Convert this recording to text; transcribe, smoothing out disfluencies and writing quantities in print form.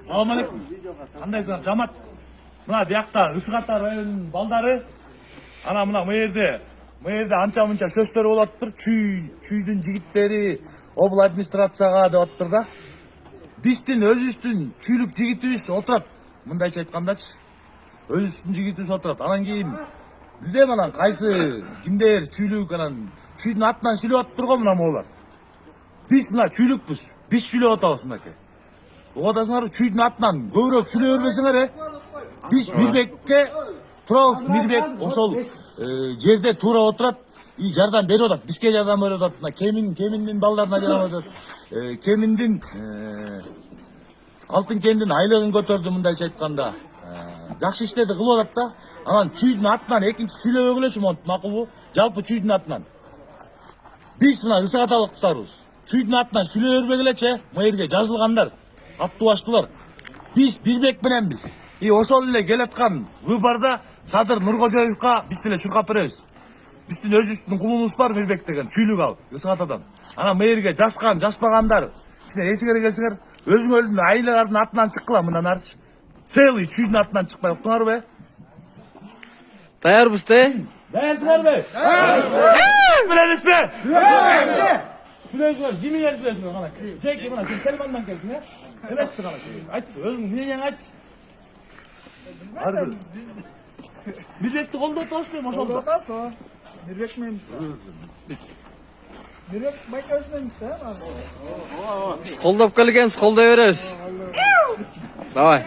Салам алейкум. Кандайсыңар, жамат? Мына биякта Ысык Ата районунун балдары. Ана мына мэрде анча-мынча сөздөр болуп атыптыр. Чүйдүн жигиттери обл администрацияга деп атыптыр да. Биздин өзүбүздүн чүйлүк жигитибиз отурат. Мындайча айткандачы. Өзүбүздүн жигитибиз отурат. Анан кийин билбейм анан кайсы кимдер чүйлүк анан чүйдүн атынан сүйлөп атыптыр го мына могулар. Биз мына чүйлүкпүз. Биз сүйлөп атабыз мынакей. Угадасыңарбы, чүйдүн атынан көбүрөөк сүйлөй бербесиңер, Биз Мирбекке турабыз. Мирбек ошол жерде туура отурат, и жардам берип атат. Бизге жардам берип атат. Мына Кеминдин балдарына жардам берип атат. Кеминдин Алтын кендин айлыгын көтөрдү мындайча айтканда. Жакшы иштерди кылып атат да. Анан чүйдүн атынан экинчи сүйлөбөгүлөчү монтип макулбу? Жалпы чүйдүн атынан. Биз мына Ысык Аталыктарбыз. Чүйдүн атынан сүйлөй бербегилечи, мэрге жазылгандар, аттуу биз Бирбек мененбиз. И ошол эле келаткан выборда Садыр Нуркожоевго биз деле чуркап беребиз. Биздин өзүбүздүн кулубубуз бар Мирбек деген, чүйлүк ал, Ысык Атадан. Анан мэрге жазган, жазбагандар, кичине эсиңерге келсеңер, өзүңөрдүн айлыгардын атынан чыккыла мындан целый чүйдүн атынан чыкпай уктуңарбы? Dayanır mısın? Dayansыңарбы? Билебизби? Билесиңер, кимиңер билесиңер кана. Жеки мына сен телефондон келсиң, Эметчи кана. Айтчы, өзүң мнениең айтчы. Ар бир. Мирбекти колдоп атабызбы ошолдо? Колдоп атабыз, Мирбек мененбиз. Мирбек байка өзүнөнбүз, Biz koldop gelgenimiz kolda veririz. Давай.